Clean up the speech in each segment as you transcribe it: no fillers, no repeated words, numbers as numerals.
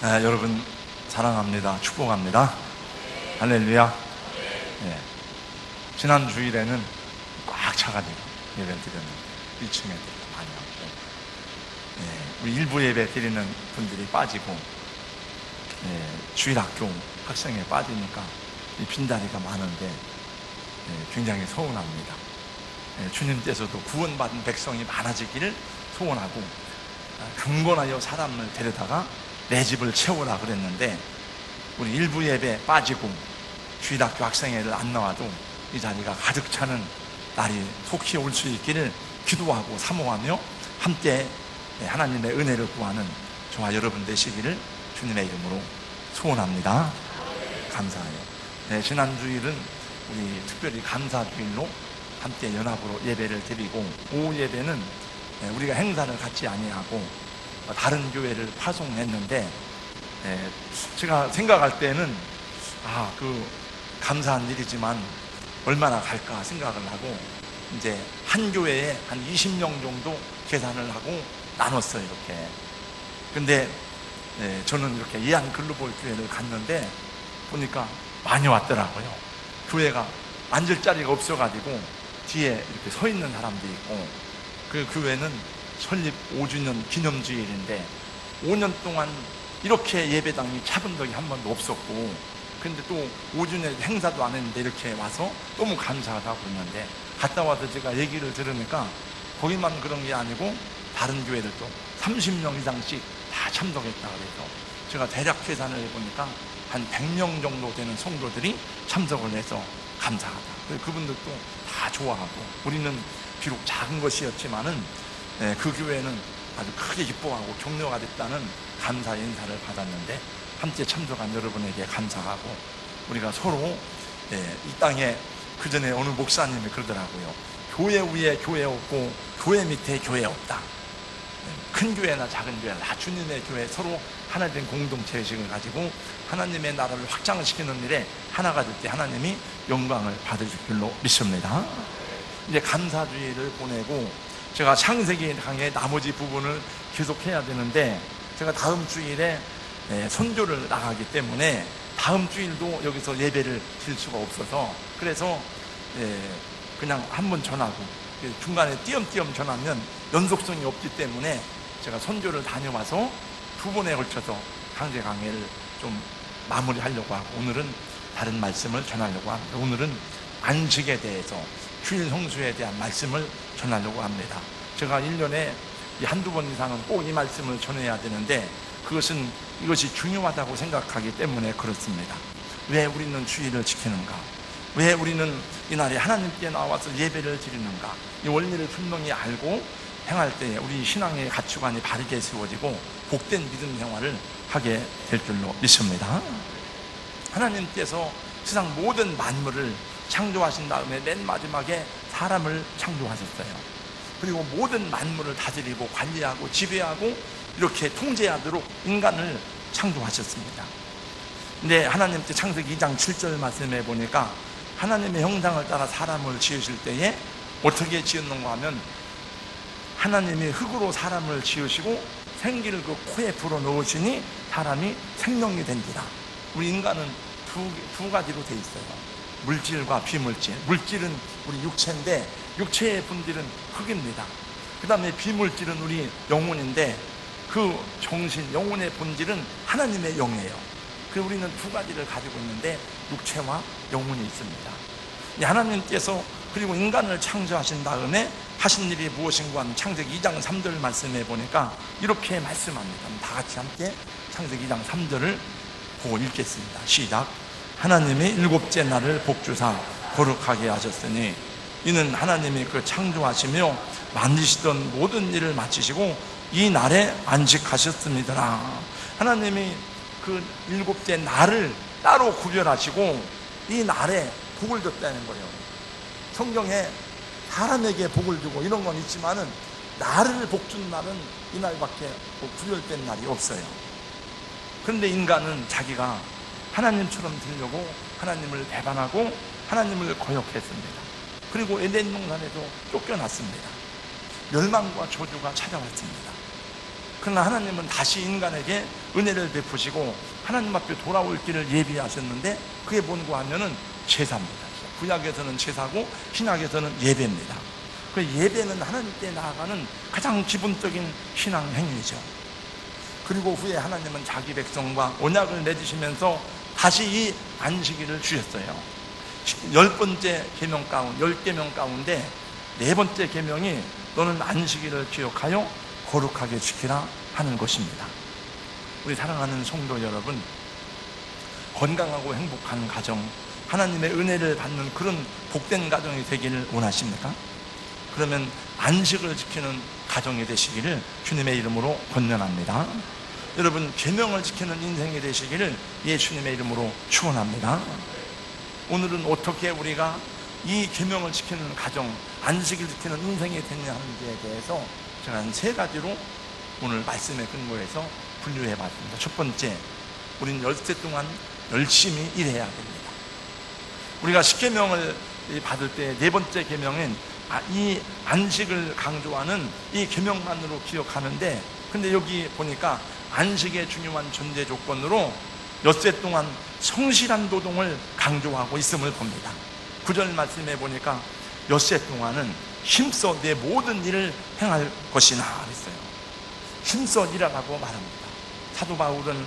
여러분 사랑합니다. 축복합니다. 할렐루야. 네. 지난 주일에는 꽉 차가지고 예배를 드렸는데 1층에 많이 왔고, 우리 일부 예배 드리는 분들이 빠지고, 주일학교 학생에 빠지니까 이 빈자리가 많은데 굉장히 서운합니다. 주님께서도 구원받은 백성이 많아지기를 소원하고, 경건하여 사람을 데려다가 내 집을 채우라 그랬는데, 우리 일부 예배 빠지고 주일학교 학생회를 안 나와도 이 자리가 가득 차는 날이 속히 올 수 있기를 기도하고 사모하며 함께 하나님의 은혜를 구하는 저와 여러분 되시기를 주님의 이름으로 소원합니다. 감사해요. 지난 주일은 우리 특별히 감사주일로 함께 연합으로 예배를 드리고, 오후 예배는 우리가 행사를 갖지 아니하고 다른 교회를 파송했는데, 제가 생각할 때는 그 감사한 일이지만 얼마나 갈까 생각을 하고, 이제 한 교회에 한 20명 정도 계산을 하고 나눴어요, 이렇게. 근데 저는 이렇게 이한 글로벌 교회를 갔는데 보니까 많이 왔더라고요. 교회가 앉을 자리가 없어가지고 뒤에 이렇게 서 있는 사람도 있고, 그 교회는 설립 5주년 기념주일인데 5년 동안 이렇게 예배당이 차본 적이 한 번도 없었고, 근데 또 5주년 행사도 안 했는데 이렇게 와서 너무 감사하다고 그러는데, 갔다 와서 제가 얘기를 들으니까 거기만 그런 게 아니고 다른 교회들도 30명 이상씩 다 참석했다 그래서 제가 대략 계산을 해보니까 한 100명 정도 되는 성도들이 참석을 해서 감사하다. 그분들도 다 좋아하고, 우리는 비록 작은 것이었지만은 그 교회는 아주 크게 기뻐하고 격려가 됐다는 감사 인사를 받았는데, 함께 참석한 여러분에게 감사하고, 우리가 서로 이 땅에, 그 전에 어느 목사님이 그러더라고요. 교회 위에 교회 없고 교회 밑에 교회 없다. 큰 교회나 작은 교회나 다 주님의 교회, 서로 하나된 공동체 의식을 가지고 하나님의 나라를 확장시키는 일에 하나가 될 때 하나님이 영광을 받으실 줄로 믿습니다. 이제 감사주의를 보내고 제가 창세기 강의 나머지 부분을 계속해야 되는데, 제가 다음 주일에 선교를 나가기 때문에 다음 주일도 여기서 예배를 드릴 수가 없어서, 그래서 그냥 한 번 전하고 중간에 띄엄띄엄 전하면 연속성이 없기 때문에 제가 선교를 다녀와서 2번에 걸쳐서 강제 강의를 좀 마무리하려고 하고, 오늘은 다른 말씀을 전하려고 합니다. 오늘은 안식에 대해서, 주일 성수에 대한 말씀을 전하려고 합니다. 제가 1년에 한두 번 이상은 꼭 이 말씀을 전해야 되는데, 이것이 중요하다고 생각하기 때문에 그렇습니다. 왜 우리는 주일을 지키는가? 왜 우리는 이날에 하나님께 나와서 예배를 드리는가? 이 원리를 분명히 알고 행할 때에 우리 신앙의 가치관이 바르게 세워지고 복된 믿음 생활을 하게 될 줄로 믿습니다. 하나님께서 세상 모든 만물을 창조하신 다음에 맨 마지막에 사람을 창조하셨어요. 그리고 모든 만물을 다스리고 관리하고 지배하고 이렇게 통제하도록 인간을 창조하셨습니다. 근데 하나님께 창세기 2장 7절 말씀해 보니까, 하나님의 형상을 따라 사람을 지으실 때에 어떻게 지었는가 하면, 하나님이 흙으로 사람을 지으시고 생기를 그 코에 불어 넣으시니 사람이 생명이 된지라. 우리 인간은 두 가지로 돼 있어요. 물질과 비물질. 물질은 우리 육체인데 육체의 본질은 흙입니다. 그 다음에 비물질은 우리 영혼인데, 그 정신, 영혼의 본질은 하나님의 영이에요. 그래서 우리는 두 가지를 가지고 있는데 육체와 영혼이 있습니다. 하나님께서 그리고 인간을 창조하신 다음에 하신 일이 무엇인가 하면 창세기 2장 3절 말씀해 보니까 이렇게 말씀합니다. 다 같이 함께 창세기 2장 3절을 보고 읽겠습니다. 시작. 하나님이 7째 날을 복주사 거룩하게 하셨으니 이는 하나님이 그 창조하시며 만드시던 모든 일을 마치시고 이 날에 안식하셨습니다. 하나님이 그 7째 날을 따로 구별하시고 이 날에 복을 줬다는 거예요. 성경에 사람에게 복을 주고 이런 건 있지만은 나를 복 준 날은 이 날밖에 구별된 날이 없어요. 그런데 인간은 자기가 하나님처럼 되려고 하나님을 배반하고 하나님을 거역했습니다. 그리고 에덴 동산에서 쫓겨났습니다. 멸망과 저주가 찾아왔습니다. 그러나 하나님은 다시 인간에게 은혜를 베푸시고 하나님 앞에 돌아올 길을 예비하셨는데 그게 뭔고 하면은 제사입니다. 구약에서는 제사고 신약에서는 예배입니다. 그 예배는 하나님께 나아가는 가장 기본적인 신앙 행위죠. 그리고 후에 하나님은 자기 백성과 언약을 맺으시면서 다시 이 안식일을 주셨어요. 10번째 계명 가운데 10계명 가운데 4번째 계명이 너는 안식일을 기억하여 거룩하게 지키라 하는 것입니다. 우리 사랑하는 성도 여러분, 건강하고 행복한 가정, 하나님의 은혜를 받는 그런 복된 가정이 되기를 원하십니까? 그러면 안식을 지키는 가정이 되시기를 주님의 이름으로 권면합니다. 여러분, 계명을 지키는 인생이 되시기를 예수님의 이름으로 축원합니다. 오늘은 어떻게 우리가 이 계명을 지키는 가정, 안식을 지키는 인생이 되느냐 하는지에 대해서 제가 한 3가지로 오늘 말씀에 근거해서 분류해 봤습니다. 첫 번째, 우리는 열세 동안 열심히 일해야 됩니다. 우리가 십계명을 받을 때 4번째 계명은 이 안식을 강조하는 이 계명만으로 기억하는데, 근데 여기 보니까 안식의 중요한 전제 조건으로 엿새 동안 성실한 노동을 강조하고 있음을 봅니다. 9절 말씀에 보니까 엿새 동안은 힘써 내 모든 일을 행할 것이나 그랬어요. 힘써 일하라고 말합니다. 사도 바울은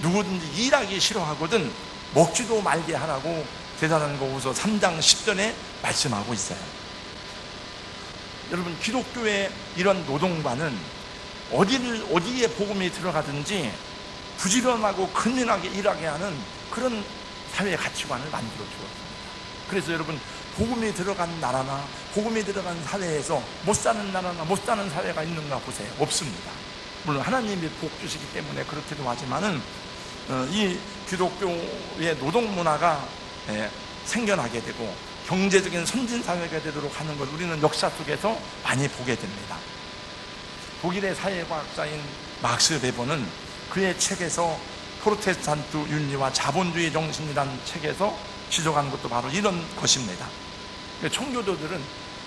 누구든지 일하기 싫어하거든 먹지도 말게 하라고 데살로니가후서 3장 10절에 말씀하고 있어요. 여러분, 기독교의 이런 노동과는 어디에 복음이 들어가든지 부지런하고 근면하게 일하게 하는 그런 사회 가치관을 만들어 주었습니다. 그래서 여러분, 복음이 들어간 나라나 복음이 들어간 사회에서 못 사는 나라나 못 사는 사회가 있는가 보세요. 없습니다. 물론 하나님이 복 주시기 때문에 그렇기도 하지만은 이 기독교의 노동 문화가 생겨나게 되고 경제적인 선진 사회가 되도록 하는 것, 우리는 역사 속에서 많이 보게 됩니다. 독일의 사회과학자인 막스 베버는 그의 책에서 프로테스탄트 윤리와 자본주의 정신이라는 책에서 지적한 것도 바로 이런 것입니다. 청교도들은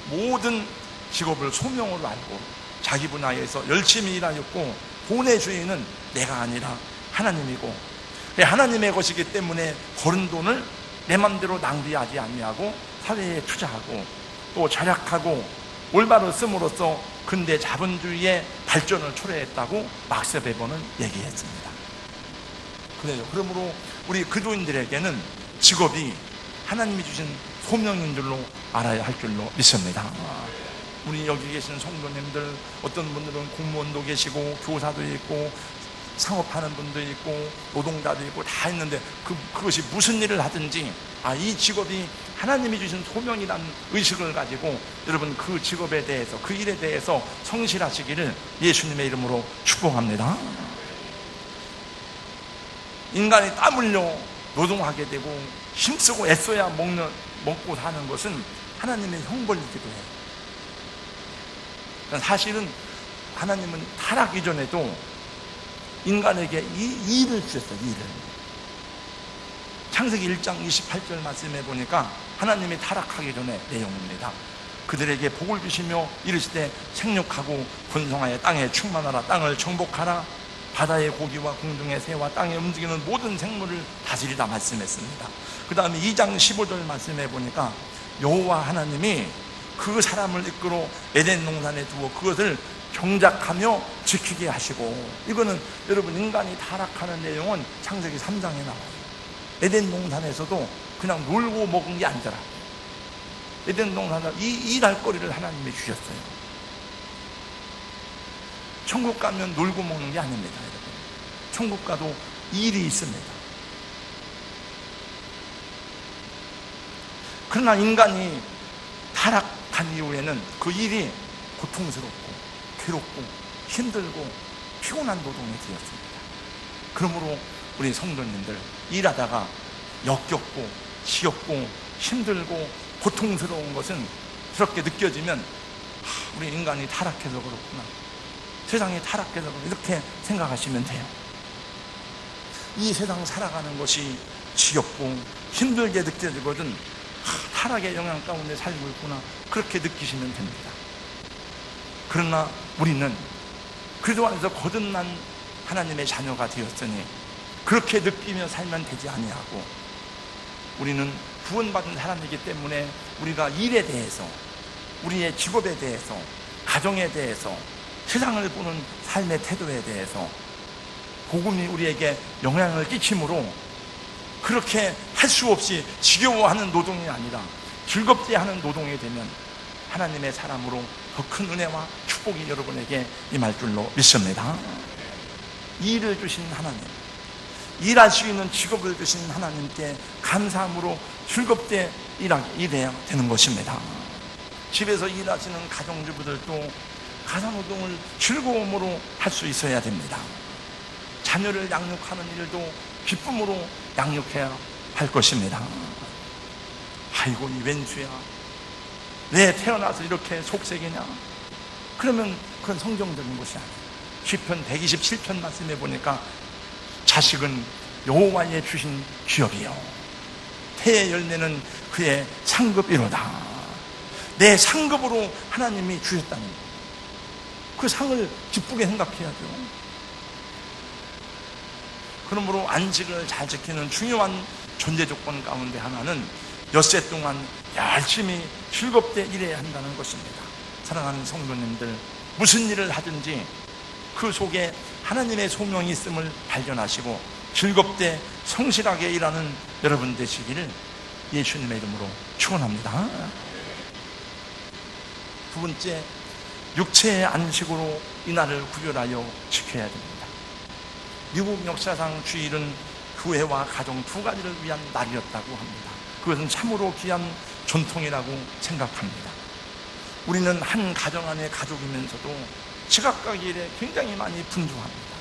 모든 직업을 소명으로 알고 자기 분야에서 열심히 일하였고, 돈의 주인은 내가 아니라 하나님이고, 하나님의 것이기 때문에 벌은 돈을 내 맘대로 낭비하지 아니하고 사회에 투자하고 또 절약하고 올바로 씀으로써 근대 자본주의의 발전을 초래했다고 막스 베버는 얘기했습니다. 그래요. 그러므로 우리 그리스도인들에게는 직업이 하나님이 주신 소명인 줄로 알아야 할 줄로 믿습니다. 우리 여기 계신 성도님들, 어떤 분들은 공무원도 계시고 교사도 있고 상업하는 분도 있고 노동자도 있고 다 있는데 그것이 무슨 일을 하든지 이 직업이 하나님이 주신 소명이라는 의식을 가지고 여러분 그 직업에 대해서, 그 일에 대해서 성실하시기를 예수님의 이름으로 축복합니다. 인간이 땀 흘려 노동하게 되고 힘쓰고 애써야 먹고 사는 것은 하나님의 형벌이기도 해요. 사실은 하나님은 타락 이전에도 인간에게 이 일을 주셨어요. 일을. 창세기 1장 28절 말씀에 보니까 하나님이 타락하기 전에 내용입니다. 그들에게 복을 주시며 이르시되 생육하고 번성하여 땅에 충만하라. 땅을 정복하라. 바다의 고기와 공중의 새와 땅에 움직이는 모든 생물을 다스리라 말씀했습니다. 그 다음에 2장 15절 말씀에 보니까 여호와 하나님이 그 사람을 이끌어 에덴 동산에 두어 그것을 경작하며 지키게 하시고, 이거는 여러분 인간이 타락하는 내용은 창세기 3장에 나와요. 에덴 동산에서도 그냥 놀고 먹은 게 아니더라. 에덴 동산에서 일할 거리를 하나님이 주셨어요. 천국 가면 놀고 먹는 게 아닙니다, 여러분. 천국 가도 일이 있습니다. 그러나 인간이 타락한 이후에는 그 일이 고통스럽고 괴롭고 힘들고 피곤한 노동이 되었습니다. 그러므로 우리 성도님들, 일하다가 역겹고 지겹고 힘들고 고통스러운 것은 그렇게 느껴지면 우리 인간이 타락해서 그렇구나, 세상이 타락해서 그렇구나, 이렇게 생각하시면 돼요. 이 세상 살아가는 것이 지겹고 힘들게 느껴지거든 타락의 영향 가운데 살고 있구나, 그렇게 느끼시면 됩니다. 그러나 우리는 그리스도 안에서 거듭난 하나님의 자녀가 되었으니 그렇게 느끼며 살면 되지 아니하고, 우리는 구원받은 사람이기 때문에 우리가 일에 대해서, 우리의 직업에 대해서, 가정에 대해서, 세상을 보는 삶의 태도에 대해서 복음이 우리에게 영향을 끼치므로 그렇게 할 수 없이 지겨워하는 노동이 아니라 즐겁게 하는 노동이 되면 하나님의 사람으로 더 큰 은혜와 축복이 여러분에게 임할 줄로 믿습니다. 일을 주신 하나님, 일할 수 있는 직업을 주신 하나님께 감사함으로 즐겁게 일해야 되는 것입니다. 집에서 일하시는 가정주부들도 가사노동을 즐거움으로 할 수 있어야 됩니다. 자녀를 양육하는 일도 기쁨으로 양육해야 할 것입니다. 아이고 이 왼수야, 왜 태어나서 이렇게 속색이냐? 그러면 그건 성경적인 것이 아니에요. 시편 127편 말씀해 보니까 자식은 여호와의 주신 기업이요, 태의 열매는 그의 상급이로다. 내 상급으로 하나님이 주셨다는 거예요. 그 상을 기쁘게 생각해야죠. 그러므로 안식을 잘 지키는 중요한 존재 조건 가운데 하나는 엿새 동안 열심히 즐겁게 일해야 한다는 것입니다. 사랑하는 성도님들, 무슨 일을 하든지 그 속에 하나님의 소명이 있음을 발견하시고 즐겁게 성실하게 일하는 여러분 되시기를 예수님의 이름으로 축원합니다. 두 번째, 육체의 안식으로 이날을 구별하여 지켜야 됩니다. 미국 역사상 주일은 교회와 가정 두 가지를 위한 날이었다고 합니다. 그것은 참으로 귀한 전통이라고 생각합니다. 우리는 한 가정 안의 가족이면서도 지각가기일에 굉장히 많이 분주합니다.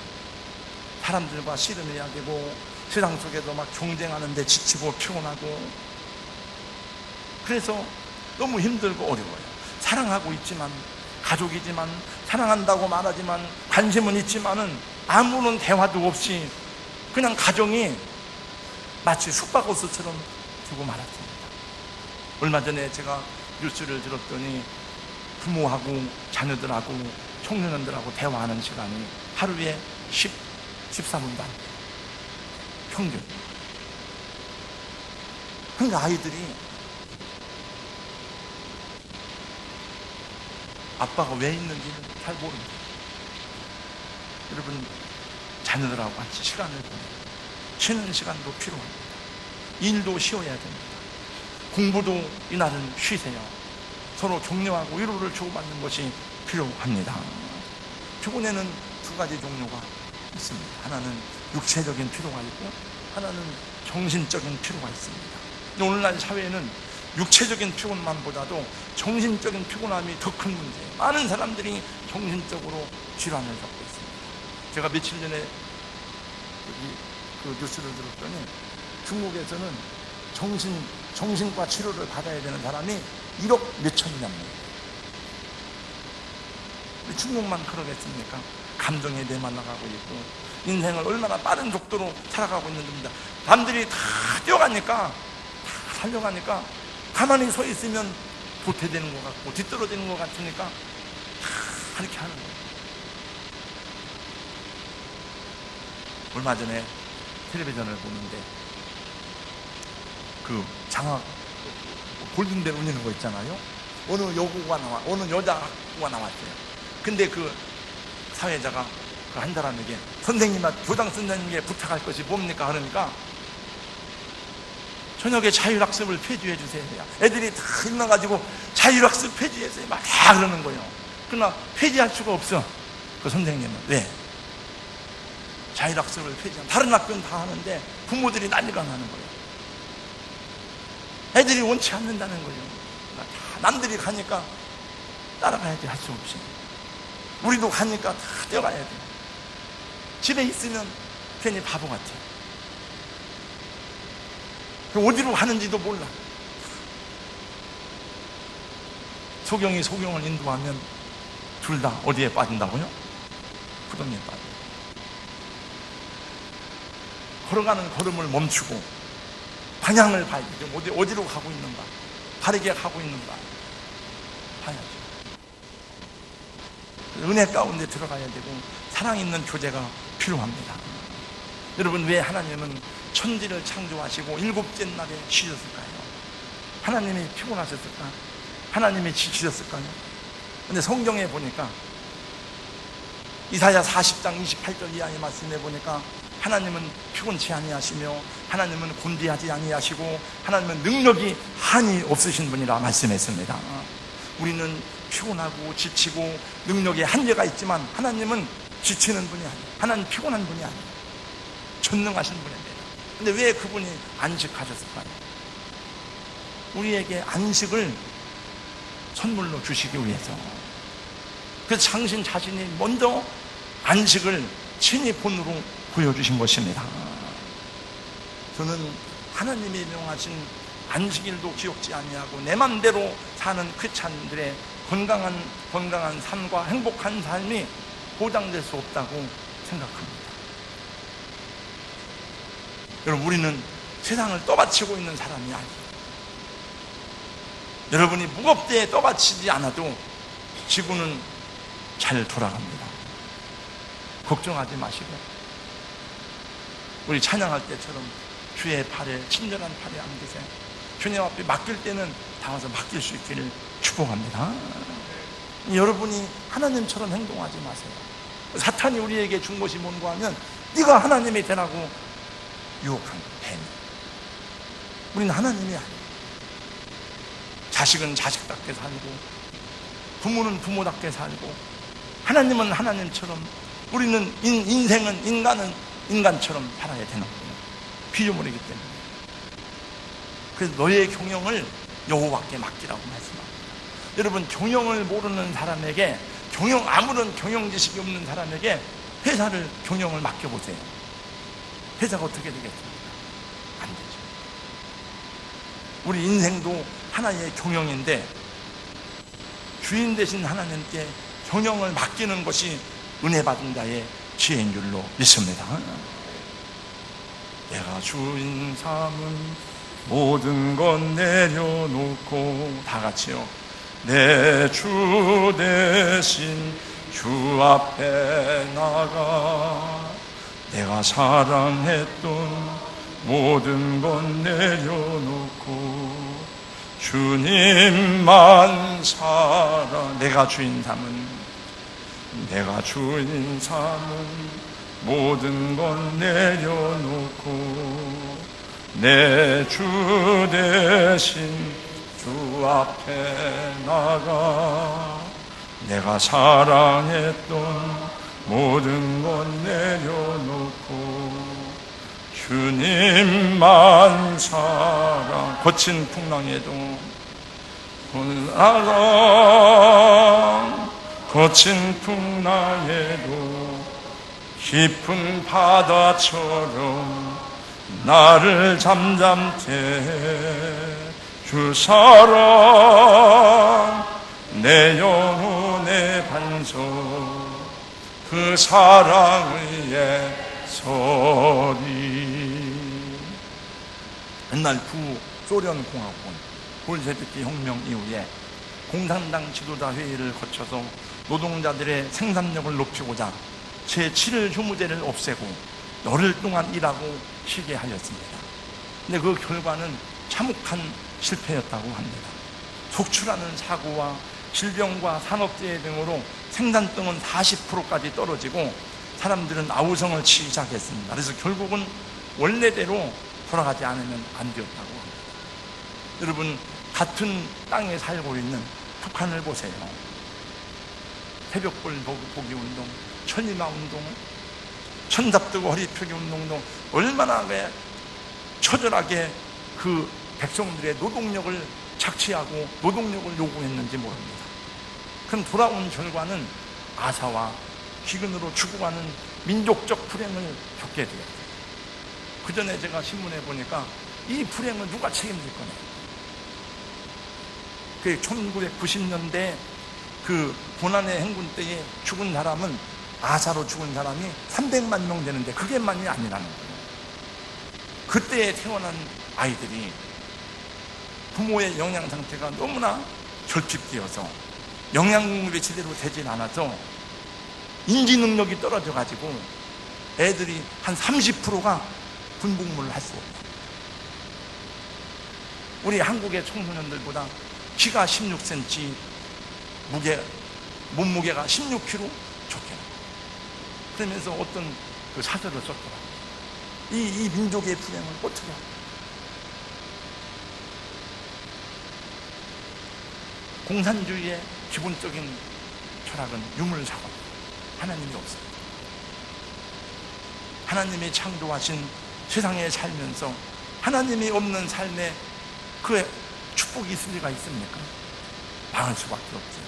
사람들과 씨름해야 되고 세상 속에서 막 경쟁하는 데 지치고 피곤하고, 그래서 너무 힘들고 어려워요. 사랑하고 있지만, 가족이지만, 사랑한다고 말하지만, 관심은 있지만은 아무런 대화도 없이 그냥 가정이 마치 숙박호스처럼 두고 말았습니다. 얼마 전에 제가 뉴스를 들었더니 부모하고 자녀들하고 청소년들하고 대화하는 시간이 하루에 14분간 평균. 그러니까 아이들이 아빠가 왜 있는지는 잘 모릅니다. 여러분, 자녀들하고 같이 시간을 보내고 쉬는 시간도 필요합니다. 일도 쉬어야 됩니다. 공부도 이날은 쉬세요. 서로 격려하고 위로를 주고받는 것이 필요합니다. 피곤에는 두 가지 종류가 있습니다. 하나는 육체적인 피로가 있고 하나는 정신적인 피로가 있습니다. 오늘날 사회에는 육체적인 피곤만보다도 정신적인 피곤함이 더 큰 문제예요. 많은 사람들이 정신적으로 질환을 겪고 있습니다. 제가 며칠 전에 그 뉴스를 들었더니 중국에서는 정신과 치료를 받아야 되는 사람이 1억 몇천이랍니다. 중국만 그러겠습니까? 감정에 내만나가고 있고 인생을 얼마나 빠른 속도로 살아가고 있는 겁니다. 남들이 다 뛰어가니까, 다 살려가니까 가만히 서 있으면 도태되는 것 같고 뒤떨어지는 것 같으니까 다 이렇게 하는 거예요. 얼마 전에 텔레비전을 보는데 그 장학 골든벨 울리는 거 있잖아요. 어느 여자가 나왔어요. 근데 그 사회자가 그 한 사람에게 선생님한테, 교장 선생님에게 부탁할 것이 뭡니까? 그러니까 저녁에 자율학습을 폐지해 주세요. 애들이 다 일어나가지고 자율학습 폐지해서 막 다 그러는 거예요. 그러나 폐지할 수가 없어. 그 선생님은 왜? 자율학습을 폐지하면 다른 학교는 다 하는데 부모들이 난리가 나는 거예요. 애들이 원치 않는다는 거예요. 남들이 가니까 따라가야지, 할 수 없이. 우리도 가니까 다 뛰어가야 돼. 집에 있으면 괜히 바보 같아. 어디로 가는지도 몰라. 소경이 소경을 인도하면 둘 다 어디에 빠진다고요? 구덩이에 빠져. 걸어가는 걸음을 멈추고 방향을 봐야지. 어디로 가고 있는가, 바르게 가고 있는가 봐야죠. 은혜 가운데 들어가야 되고 사랑 있는 교제가 필요합니다. 여러분, 왜 하나님은 천지를 창조하시고 일곱째 날에 쉬셨을까요? 하나님이 피곤하셨을까? 하나님이 지치셨을까요? 근데 성경에 보니까 이사야 40장 28절 이하의 말씀에 보니까 하나님은 피곤치 아니하시며 하나님은 곤비하지 아니하시고 하나님은 능력이 한이 없으신 분이라 말씀했습니다. 우리는 피곤하고 지치고 능력에 한계가 있지만 하나님은 지치는 분이 아니에요. 하나님은 피곤한 분이 아니에요. 전능하신 분입니다. 근데 왜 그분이 안식하셨을까요? 우리에게 안식을 선물로 주시기 위해서. 그래서 당신 자신이 먼저 안식을 친히 본으로 보여주신 것입니다. 저는 하나님이 명하신 안식일도 기억지 아니하고 내 맘대로 사는 크리스찬들의 건강한 삶과 행복한 삶이 보장될 수 없다고 생각합니다. 여러분, 우리는 세상을 떠받치고 있는 사람이 아니에요. 여러분이 무겁게 떠받치지 않아도 지구는 잘 돌아갑니다. 걱정하지 마시고 우리 찬양할 때처럼 주의 팔에, 친절한 팔에 안기세요. 주님 앞에 맡길 때는 다 와서 맡길 수 있기를 축복합니다. 여러분이 하나님처럼 행동하지 마세요. 사탄이 우리에게 준 것이 뭔가 하면 네가 하나님이 되라고 유혹한 뱀. 우리는 하나님이 아니에요. 자식은 자식답게 살고 부모는 부모답게 살고 하나님은 하나님처럼, 우리는 인생은 인간처럼 살아야 되는 거예요. 피조물이기 때문에. 그래서 너의 경영을 여호와께 맡기라고 말씀합니다. 여러분, 경영을 모르는 사람에게, 아무런 경영 지식이 없는 사람에게 회사를 경영을 맡겨보세요. 회사가 어떻게 되겠습니까? 안 되죠. 우리 인생도 하나의 경영인데 주인 되신 하나님께 경영을 맡기는 것이 은혜 받은 자의 지혜인 줄로 믿습니다. 내가 주인 삼은 모든 건 내려놓고, 다 같이요. 내 주 대신 주 앞에 나가 내가 사랑했던 모든 건 내려놓고 주님만 사랑. 내가 주인 삼은 모든 건 내려놓고 내 주 대신 주 앞에 나가 내가 사랑했던 모든 건 내려놓고 주님만 사랑. 거친 풍랑에도 거친 풍랑에도 깊은 바다처럼 나를 잠잠케 주 사랑 내 영혼의 반석 그 사랑 위에 서리. 옛날 소련 공화국은 볼셰비키 혁명 이후에 공산당 지도자 회의를 거쳐서 노동자들의 생산력을 높이고자 제7일 휴무제를 없애고 열흘 동안 일하고 쉬게 하였습니다. 근데 그 결과는 참혹한 실패였다고 합니다. 속출하는 사고와 질병과 산업재해 등으로 생산성은 40%까지 떨어지고 사람들은 아우성을 치기 시작했습니다. 그래서 결국은 원래대로 돌아가지 않으면 안 되었다고 합니다. 여러분, 같은 땅에 살고 있는 북한을 보세요. 새벽불 보기 운동, 천리마 운동, 천잡뜨고 허리 펴기 운동도 얼마나 처절하게 그 백성들의 노동력을 착취하고 노동력을 요구했는지 모릅니다. 그럼 돌아온 결과는 아사와 기근으로 죽어가는 민족적 불행을 겪게 되었어요. 그 전에 제가 신문에 보니까 이 불행을 누가 책임질 거냐. 그 1990년대 그 고난의 행군 때에 죽은 사람은, 아사로 죽은 사람이 300만 명 되는데 그게 만이 아니라는 거예요. 그때에 태어난 아이들이 부모의 영양 상태가 너무나 결핍되어서 영양 공급이 제대로 되질 않아서 인지 능력이 떨어져 가지고 애들이 한 30%가 군복무를 할 수 없어요. 우리 한국의 청소년들보다 키가 16cm, 몸무게가 16kg 좋게. 그러면서 어떤 그 사설을 썼더라. 이 민족의 불행을 어떻게 할까? 공산주의의 기본적인 철학은 유물사고, 하나님이 없습니다. 하나님이 창조하신 세상에 살면서 하나님이 없는 삶에 그 축복이 있을 리가 있습니까? 망할 수밖에 없죠.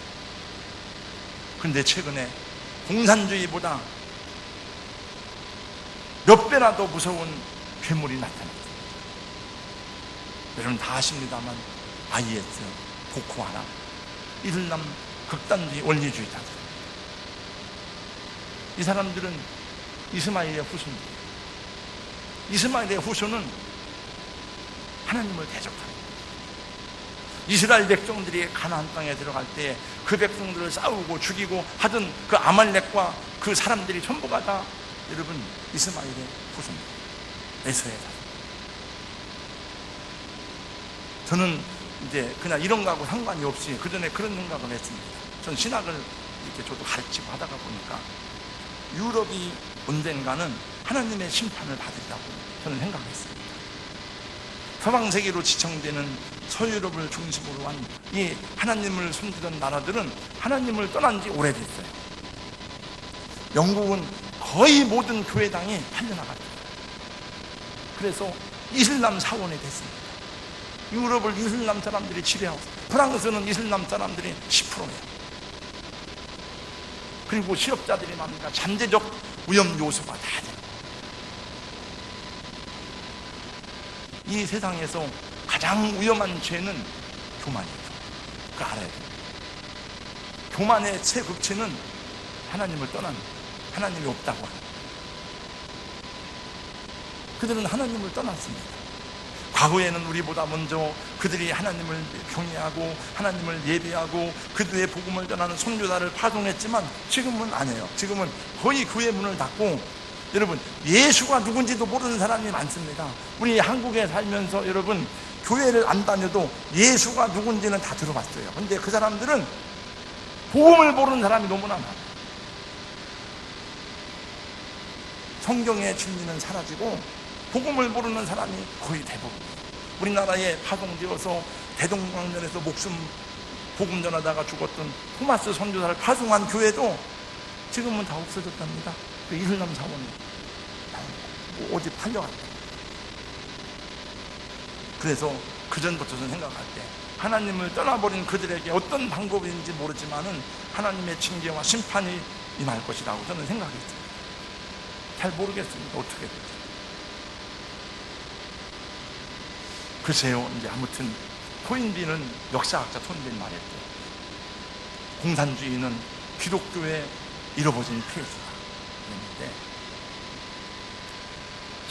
그런데 최근에 공산주의보다 몇 배나 더 무서운 괴물이 나타났죠. 여러분 다 아십니다만 IS, 보코하람, 이슬람 극단주의 원리주의자들, 이 사람들은 이스마엘의 후손입니다. 이스마엘의 후손은 하나님을 대적합니다. 이스라엘 백성들이 가나안 땅에 들어갈 때 그 백성들을 싸우고 죽이고 하던 그 아말렉과 그 사람들이 전부가 다 여러분 이스마엘의 후손입니다. 에서의 자손. 저는 이제 그냥 이런 거하고 상관이 없이 그 전에 그런 생각을 했습니다. 전 신학을 이렇게 저도 가르치고 하다가 보니까 유럽이 언젠가는 하나님의 심판을 받으리라고 저는 생각했습니다. 서방 세계로 지청되는 서유럽을 중심으로 한 이 하나님을 섬기던 나라들은 하나님을 떠난 지 오래됐어요. 영국은 거의 모든 교회당이 팔려나갔죠. 그래서 이슬람 사원이 됐습니다. 유럽을 이슬람 사람들이 지배하고, 프랑스는 이슬람 사람들이 10%예요. 그리고 실업자들이 많으니까 잠재적 위험 요소가 다 돼요. 이 세상에서 가장 위험한 죄는 교만이에요. 그거 알아야 돼요. 교만의 최극치는 하나님을 떠난, 하나님이 없다고 하는. 그들은 하나님을 떠났습니다. 과거에는 우리보다 먼저 그들이 하나님을 경외하고 하나님을 예배하고 그들의 복음을 전하는 선교사를 파송했지만 지금은 안 해요. 지금은 거의 교회 문을 닫고, 여러분 예수가 누군지도 모르는 사람이 많습니다. 우리 한국에 살면서 여러분 교회를 안 다녀도 예수가 누군지는 다 들어봤어요. 근데 그 사람들은 복음을 모르는 사람이 너무나 많아요. 성경의 진리는 사라지고 복음을 모르는 사람이 거의 대부분이에요. 우리나라에 파송되어서 대동강변에서 목숨 복음 전하다가 죽었던 토마스 선교사를 파송한 교회도 지금은 다 없어졌답니다. 그 이슬람 사원이 어디 팔려갔다. 그래서 그전부터 저는 생각할 때 하나님을 떠나버린 그들에게 어떤 방법인지 모르지만은 하나님의 징계와 심판이 임할 것이라고 저는 생각했어요. 잘 모르겠습니다. 어떻게 될지. 글쎄요, 이제 아무튼 토인비는 역사학자 토인비는 말했죠. 공산주의는 기독교의 잃어버린 페이지다. 그랬는데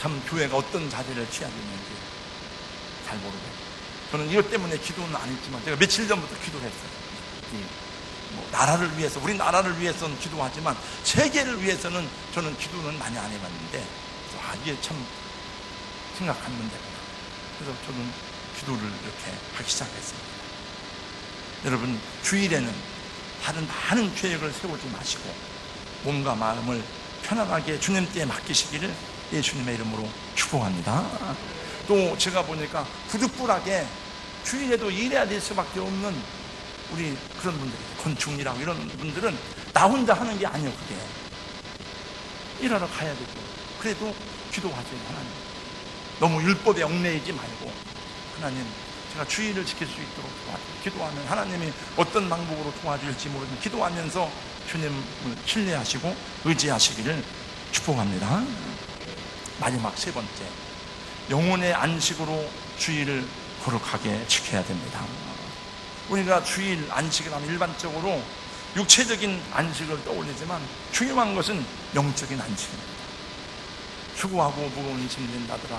참 교회가 어떤 자세를 취해야 되는지 잘 모르겠어요. 저는 이것 때문에 기도는 안 했지만 제가 며칠 전부터 기도를 했어요. 나라를 위해서, 우리 나라를 위해서는 기도하지만 세계를 위해서는 저는 기도는 많이 안 해봤는데 이게 참 심각한 문제구나. 그래서 저는 기도를 이렇게 하기 시작했습니다. 여러분 주일에는 다른 많은 계획을 세우지 마시고 몸과 마음을 편안하게 주님께 맡기시기를 예수님의 이름으로 축복합니다. 또 제가 보니까 부득불하게 주일에도 일해야 될 수밖에 없는 우리 그런 분들, 건축이라고 이런 분들은 나 혼자 하는 게 아니에요. 그게 일하러 가야 되고, 그래도 기도하세요. 하나님, 너무 율법에 얽매이지 말고 하나님, 제가 주의를 지킬 수 있도록 도와주세요. 기도하면 하나님이 어떤 방법으로 도와줄지 모르지만 기도하면서 주님을 신뢰하시고 의지하시기를 축복합니다. 마지막 세 번째, 영혼의 안식으로 주의를 거룩하게 지켜야 됩니다. 우리가 주일 안식을 하면 일반적으로 육체적인 안식을 떠올리지만 중요한 것은 영적인 안식입니다. 수고하고 무거운 짐 진다더라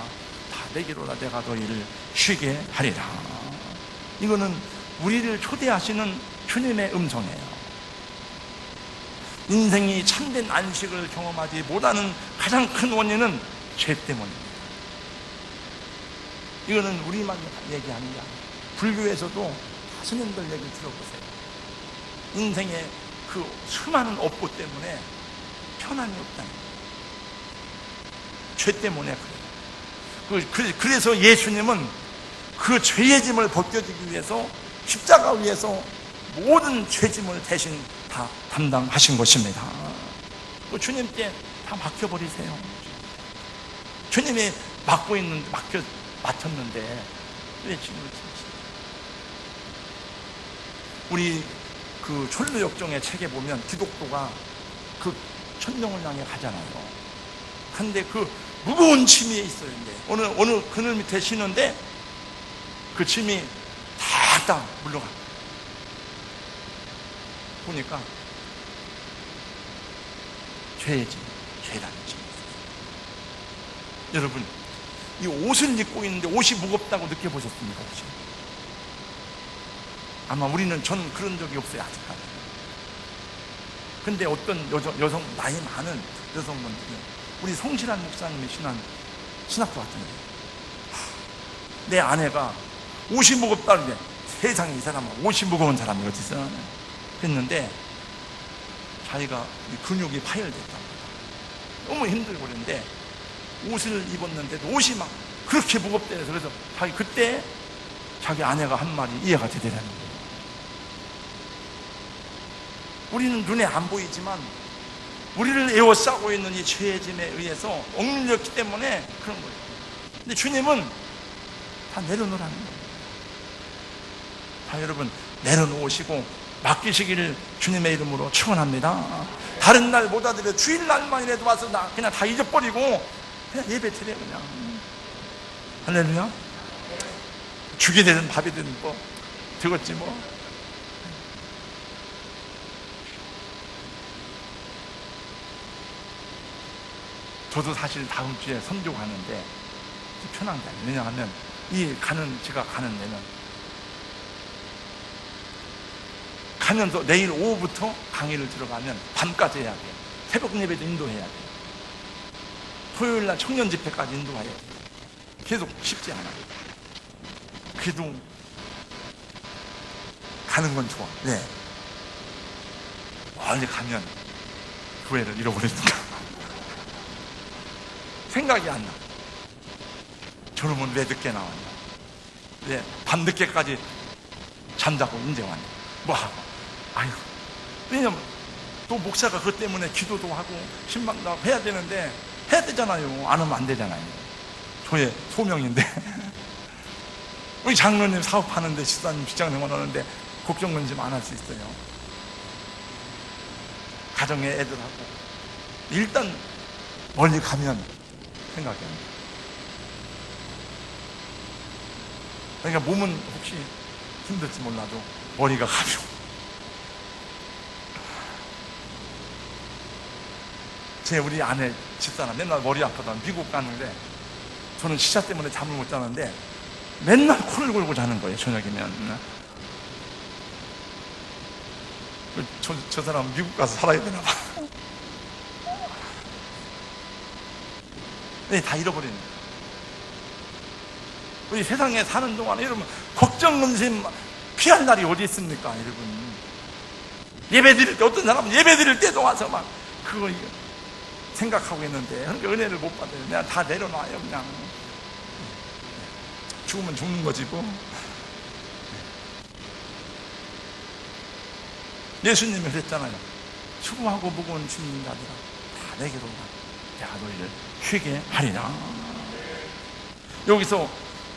다 내게로라 내가 너희를 쉬게 하리라. 이거는 우리를 초대하시는 주님의 음성이에요. 인생이 참된 안식을 경험하지 못하는 가장 큰 원인은 죄 때문입니다. 이거는 우리만 얘기하는 게 아니에요. 불교에서도 스님들 얘기 들어보세요. 인생의 그 수많은 업보 때문에 편안이 없다는 거예요. 죄 때문에 그래요. 그래서 예수님은 그 죄의 짐을 벗겨주기 위해서 십자가 위에서 모든 죄짐을 대신 다 담당하신 것입니다. 주님께 다 맡겨버리세요. 주님이 맡았는데 왜 짐을 지으시죠? 우리 그 철로역정의 책에 보면 기독교가 그 천명을 향해 가잖아요. 근데 그 무거운 짐이 있어요. 이제 어느 그늘 밑에 쉬는데 그 짐이 다 물러가. 보니까 죄의 짐, 죄라는 짐이 있어요. 여러분, 이 옷을 입고 있는데 옷이 무겁다고 느껴보셨습니까? 혹시? 아마 전 그런 적이 없어요, 아직까지. 근데 어떤 여성, 나이 많은 여성분들이 우리 성실한 목사님이 신학교 같은데 내 아내가 옷이 무겁다는데 세상에 이 사람은 옷이 무거운 사람이 어디 있어? 했는데 자기가 근육이 파열됐답니다. 너무 힘들고 그랬는데 옷을 입었는데도 옷이 막 그렇게 무겁대요. 그래서 그때 자기 아내가 한 말이 이해가 되더라는 거예요. 우리는 눈에 안 보이지만 우리를 에워싸고 있는 이 죄의 짐에 의해서 억눌렸기 때문에 그런 거예요. 근데 주님은 다 내려놓으라는 거예요. 자, 여러분, 내려놓으시고 맡기시기를 주님의 이름으로 축원합니다. 다른 날 못 하더라도 주일날만이라도 와서 그냥 다 잊어버리고 그냥 예배 드려. 그냥 할렐루야. 죽이 되든 밥이 되든 뭐 되겠지 뭐. 저도 사실 다음 주에 선교 가는데 편한 게 아니에요. 왜냐하면 제가 가는 데는 가면서 내일 오후부터 강의를 들어가면 밤까지 해야 돼요. 새벽 예배도 인도해야 돼요. 토요일날 청년 집회까지 인도해야 돼요. 계속 쉽지 않아요. 그래도 가는 건 좋아. 네. 멀리 가면 교회를 잃어버리니까 생각이 안 나. 저놈은 왜 늦게 나왔냐? 왜 밤늦게까지 잠자고 이제 왔냐? 아이고. 왜냐면 또 목사가 그것 때문에 기도도 하고 신방도 하고 해야 되는데 해야 되잖아요. 안 하면 안 되잖아요. 저의 소명인데. 우리 장로님 사업하는데 집사님 직장생활 하는데 걱정 건좀 안 할 수 있어요. 가정에 애들하고 일단 멀리 가면 생각이 안 나. 그러니까 몸은 혹시 힘들지 몰라도 머리가 가벼워. 우리 아내 집사람 맨날 머리 아프다 미국 가는데 저는 시차 때문에 잠을 못 자는데 맨날 코를 골고 자는 거예요. 저녁이면. 저 사람 미국 가서 살아야 되나 봐. 네, 다 잃어버리는 거예요. 우리 세상에 사는 동안에 여러분 걱정 근심 피할 날이 어디 있습니까? 여러분 예배 드릴 때 어떤 사람은 예배 드릴 때도 와서 막 그거 생각하고 있는데 그러니까 은혜를 못 받아요. 내가 다 내려놔요. 그냥 죽으면 죽는 거지 뭐. 예수님이 그랬잖아요. 수고하고 무거운 짐진 자들아 다 내게로 와 내가 너희를 쉬게 하리라. 여기서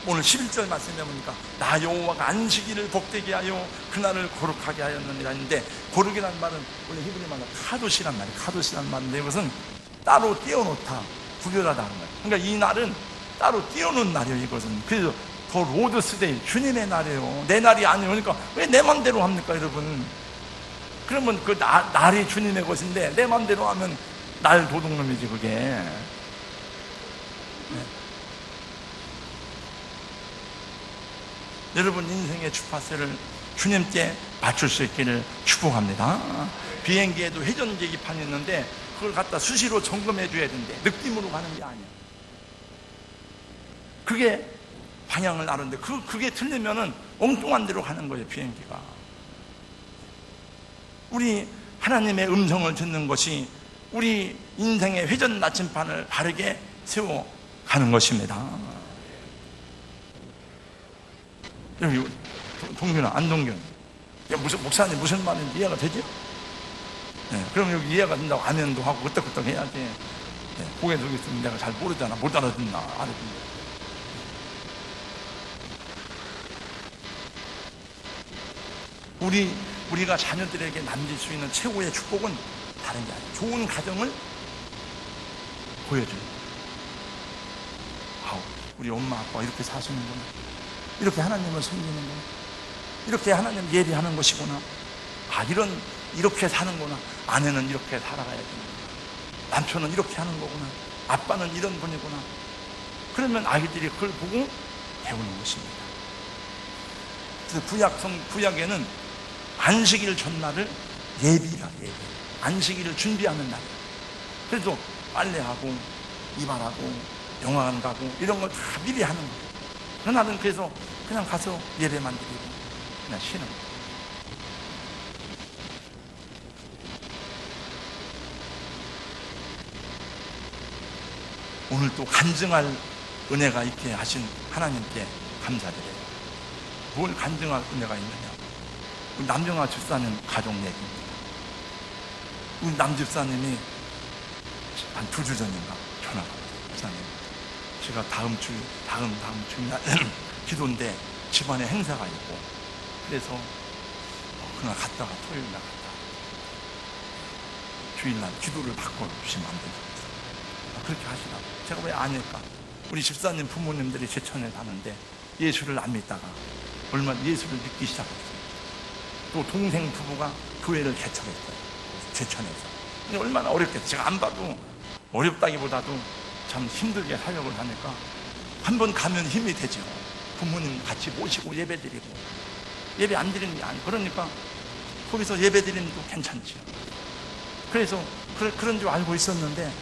오늘 11절 말씀에 보니까 나 여호와가 안식일을 복되게 하여 그날을 거룩하게 하였느니라 했는데 거룩이라는 말은 원래 히브리 말로 카도시란 말이에요. 카도시란 말인데 이것은 따로 떼어놓다, 구별하다 하는 거예요. 그러니까 이 날은 따로 떼어놓은 날이에요. 이것은 그래서 더 로드스데이 주님의 날이에요. 내 날이 아니에요. 그러니까 왜 내 맘대로 합니까 여러분? 그러면 그 날이 주님의 것인데 내 맘대로 하면 날 도둑놈이지 그게. 네. 여러분 인생의 주파수를 주님께 맞출 수 있기를 축복합니다. 비행기에도 회전 계기판이 있는데 그걸 갖다 수시로 점검해 줘야 된대. 느낌으로 가는 게 아니야. 그게 방향을 아는데 그게 틀리면은 엉뚱한 데로 가는 거예요, 비행기가. 우리 하나님의 음성을 듣는 것이 우리 인생의 회전 나침판을 바르게 세워 가는 것입니다. 여기 동균아, 안동균, 목사님 무슨 말인지 이해가 되죠? 네, 그럼 여기 이해가 된다고 아멘도 하고 끄떡끄떡 해야지. 네, 고개 들고 있으면 내가 잘 모르잖아. 못 알아듣나, 알아듣나. 우리가 자녀들에게 남길 수 있는 최고의 축복은 다른 게 아니에요. 좋은 가정을 보여줘요. 아우, 우리 엄마 아빠가 이렇게 사시는구나, 이렇게 하나님을 섬기는구나, 이렇게 하나님 예배하는 것이구나, 이렇게 사는구나, 아내는 이렇게 살아가야 되는구나, 남편은 이렇게 하는 거구나, 아빠는 이런 분이구나. 그러면 아이들이 그걸 보고 배우는 것입니다. 그래서 구약에는 안식일 전날을 예비라, 예비. 안식일을 준비하는 날이에요. 그래도 빨래하고 이발하고 영화관 가고 이런 걸 다 미리 하는 거예요. 그날은 그래서 그냥 가서 예배만 드리고 그냥 쉬는 거예요. 오늘 또 간증할 은혜가 있게 하신 하나님께 감사드려요. 뭘 간증할 은혜가 있느냐? 우리 남정아 집사님 가족 얘기입니다. 우리 남 집사님이 한 2주 전인가 전화가 왔어요. 집사님, 제가 다음 주날 기도인데 집안에 행사가 있고, 그래서 그날 갔다가 토요일 날 갔다 주일날 기도를 바꿔주시면 안 되냐고 그렇게 하시라고. 제가 왜 아닐까? 우리 집사님 부모님들이 제천에 가는데 예수를 안 믿다가 얼마 예수를 믿기 시작했어요. 또 동생 부부가 교회를 개척했어요, 제천에서. 얼마나 어렵겠어요. 제가 안 봐도 어렵다기보다도 참 힘들게 사역을 하니까 한번 가면 힘이 되죠. 부모님 같이 모시고 예배 드리고, 예배 안 드리는 게 아니고, 그러니까 거기서 예배 드리는 도 괜찮죠. 그래서 그런 줄 알고 있었는데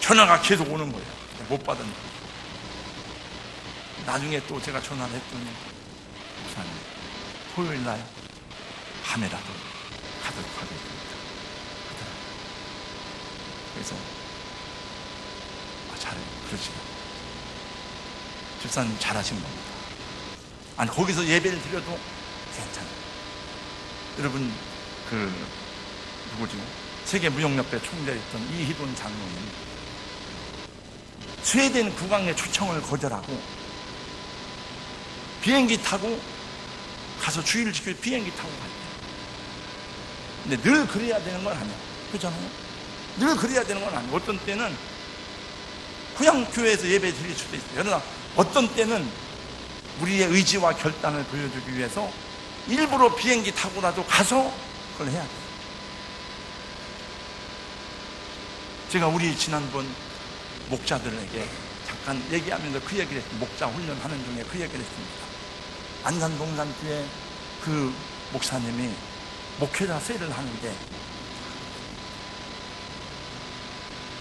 전화가 계속 오는 거예요. 못 받으니까. 나중에 또 제가 전화를 했더니, 목사님, 토요일 날 밤에라도 가도록 하겠습니다. 그래서 잘해요. 그러시고 집사님 잘하신 겁니다. 아니, 거기서 예배를 드려도 괜찮아요. 여러분, 누구죠? 세계무역협회 총재였던 이희돈 장로님, 스웨덴 국왕의 초청을 거절하고 비행기 타고 가서 주의를 지키고 비행기 타고 가요. 근데 늘 그래야 되는 건 아니에요. 그렇잖아요? 늘 그래야 되는 건 아니에요. 어떤 때는 그냥 교회에서 예배 드릴 수도 있어요. 그러나 어떤 때는 우리의 의지와 결단을 보여주기 위해서 일부러 비행기 타고라도 가서 그걸 해야 돼요. 제가 우리 지난번 목자들에게 잠깐 얘기하면서 그 얘기를 했습니다. 목자 훈련하는 중에 그 얘기를 했습니다. 안산 동산교회 그 목사님이 목회자 세일을 하는데,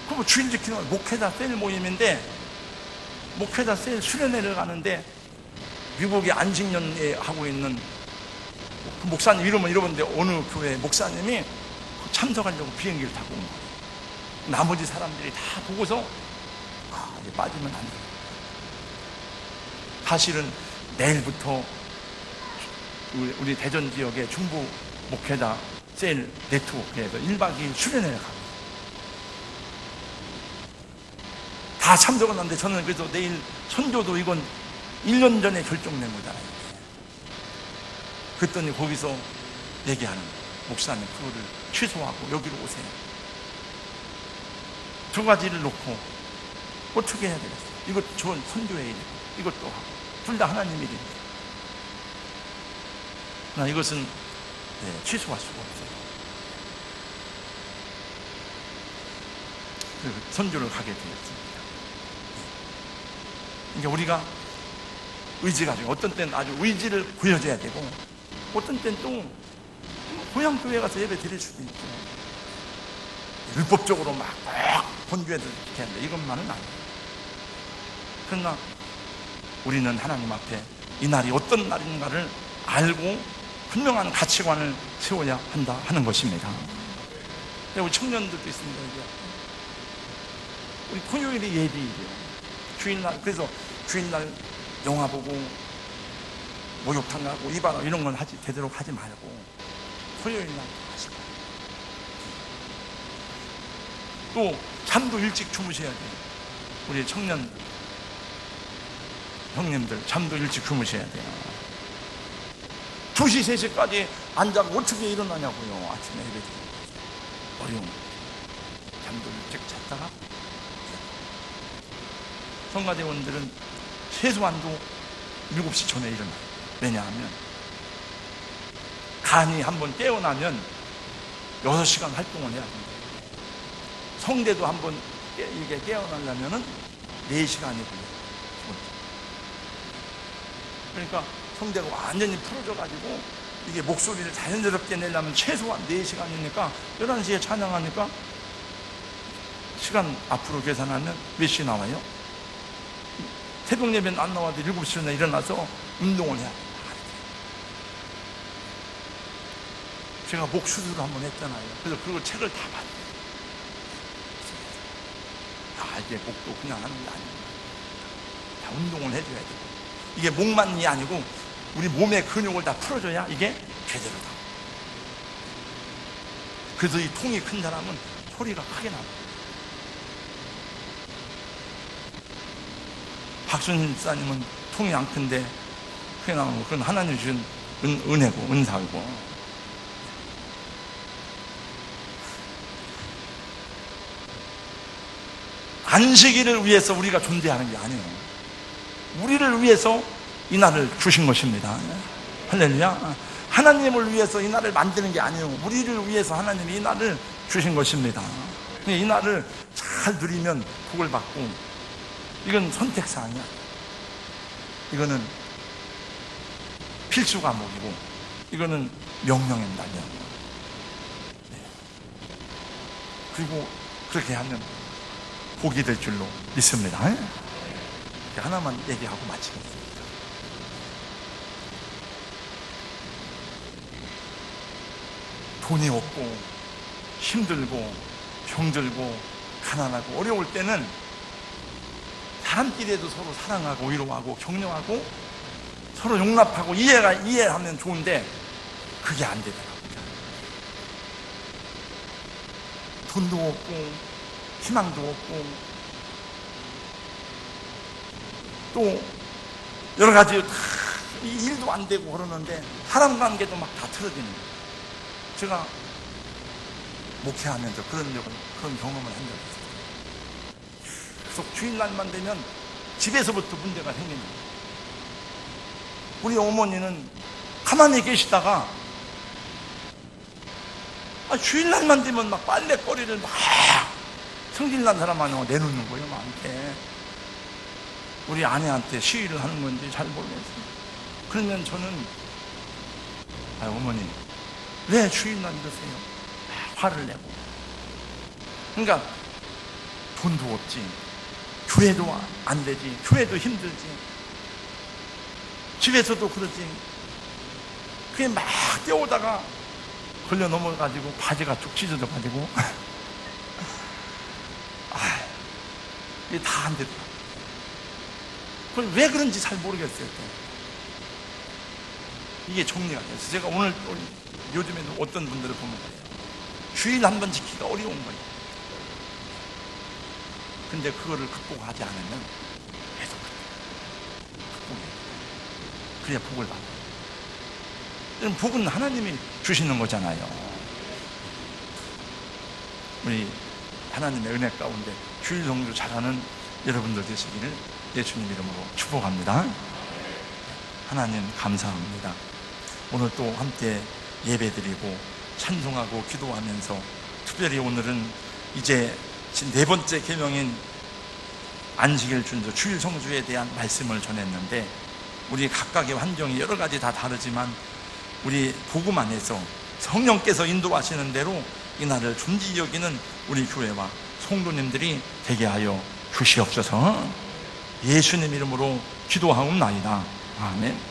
그럼 주일 지키는 목회자 세일 모임인데, 목회자 세일 수련회를 가는데 미국의 안식년에 하고 있는 그 목사님 이름은 잃어버렸는데 어느 교회 목사님이 참석하려고 비행기를 타고 온 거예요. 나머지 사람들이 다 보고서 이제 빠지면 안 돼요. 사실은 내일부터 우리 대전 지역의 중부 목회자 세일 네트워크에서 1박 2일 수련회를 가고 다 참석을 하는데, 저는 그래서 내일 선교도 이건 1년 전에 결정된 거잖아요. 그랬더니 거기서 얘기하는 거예요. 목사님, 그거를 취소하고 여기로 오세요. 두 가지를 놓고 어떻게 해야 되겠어요? 이것 좋은 선교의 일이고 이것도 하고 둘 다 하나님 일입니다. 그러나 이것은 취소할 수가 없어요. 그래서 선교를 가게 되었습니다. 그러니까 우리가 의지가 어떤 때는 아주 의지를 보여줘야 되고, 어떤 때는 또 고향 교회 가서 예배 드릴 수도 있죠. 율법적으로 막 본교회도 이렇게 하는데 이것만은 아니에요. 그러나 우리는 하나님 앞에 이 날이 어떤 날인가를 알고 분명한 가치관을 세워야 한다 하는 것입니다. 우리 청년들도 있습니다. 우리 토요일이 예비일이에요. 주일날, 그래서 주일날 영화 보고 목욕탕 가고 이바라 이런 건 되도록 하지 말고 토요일날 하시고, 또 잠도 일찍 주무셔야 돼요. 우리 청년 형님들 잠도 일찍 주무셔야 돼요. 2시, 3시까지 안 자고 어떻게 일어나냐고요. 아침에 예배 어려운 잠도 일찍 잤다가, 성가대원들은 최소한도 7시 전에 일어나요. 왜냐하면 간이 한번 깨어나면 6시간 활동을 해야 됩니다. 성대도 한번 이게 깨어나려면 4시간이 걸려요. 그러니까 성대가 완전히 풀어져가지고 이게 목소리를 자연스럽게 내려면 최소한 4시간이니까 11시에 찬양하니까 시간 앞으로 계산하면 몇 시 나와요? 새벽 예배는 안 나와도 7시 전에 일어나서 운동을 해야 돼요. 제가 목 수술을 한번 했잖아요. 그래서 그걸 책을 다 봤어요. 이게 목도 그냥 하는 게 아닙니다. 다 운동을 해줘야 돼요. 이게 목만이 아니고 우리 몸의 근육을 다 풀어줘야 이게 제대로다. 그래서 이 통이 큰 사람은 소리가 크게 나와요. 박순신 집사님은 통이 안 큰데 크게 나오는 거, 그건 하나님 주신 은혜고 은사고. 안식일을 위해서 우리가 존재하는 게 아니에요. 우리를 위해서 이 날을 주신 것입니다. 할렐루야. 하나님을 위해서 이 날을 만드는 게 아니에요. 우리를 위해서 하나님이 이 날을 주신 것입니다. 이 날을 잘 누리면 복을 받고, 이건 선택사항이야. 이거는 필수 과목이고, 이거는 명령입니다. 그리고 그렇게 하면 복이 될 줄로 믿습니다. 하나만 얘기하고 마치겠습니다. 돈이 없고 힘들고 병들고 가난하고 어려울 때는 사람끼리도 서로 사랑하고 위로하고 격려하고 서로 용납하고 이해하면 좋은데 그게 안 되더라고요. 돈도 없고 희망도 없고 또 여러 가지 일도 안 되고 그러는데 사람 관계도 막 다 틀어지는 거예요. 제가 목회하면서 그런 경험을 한 적이 있어요. 계속 주일날만 되면 집에서부터 문제가 생기는 거예요. 우리 어머니는 가만히 계시다가 주일날만 되면 막 빨래거리를 막 성질난 사람 아니고 내놓는 거예요, 나한테. 우리 아내한테 시위를 하는 건지 잘 모르겠어요. 그러면 저는 어머니 왜 주일날 이러세요? 화를 내고. 그러니까 돈도 없지, 교회도 안 되지, 교회도 힘들지, 집에서도 그러지. 그게 막 뛰어오다가 걸려 넘어가지고 바지가 쭉 찢어져가지고 이게 다 안 되더라. 그걸 왜 그런지 잘 모르겠어요. 이게 정리가 됐어요. 제가 오늘 요즘에도 어떤 분들을 보면 주일 한 번 지키기가 어려운 거예요. 근데 그거를 극복하지 않으면 계속 극복해요. 그래야 복을 받아요. 복은 하나님이 주시는 거잖아요. 우리 하나님의 은혜 가운데 주일 성주 잘하는 여러분들 되시기를 예수님 이름으로 축복합니다. 하나님 감사합니다. 오늘 또 함께 예배드리고 찬송하고 기도하면서 특별히 오늘은 이제 4번째 계명인 안식일 준수 주일 성주에 대한 말씀을 전했는데, 우리 각각의 환경이 여러 가지 다 다르지만 우리 복음 안에서 성령께서 인도하시는 대로 이날을 존귀히 여기는 우리 교회와 성도님들이 되게 하여 주시옵소서. 예수님 이름으로 기도하옵나이다. 아멘.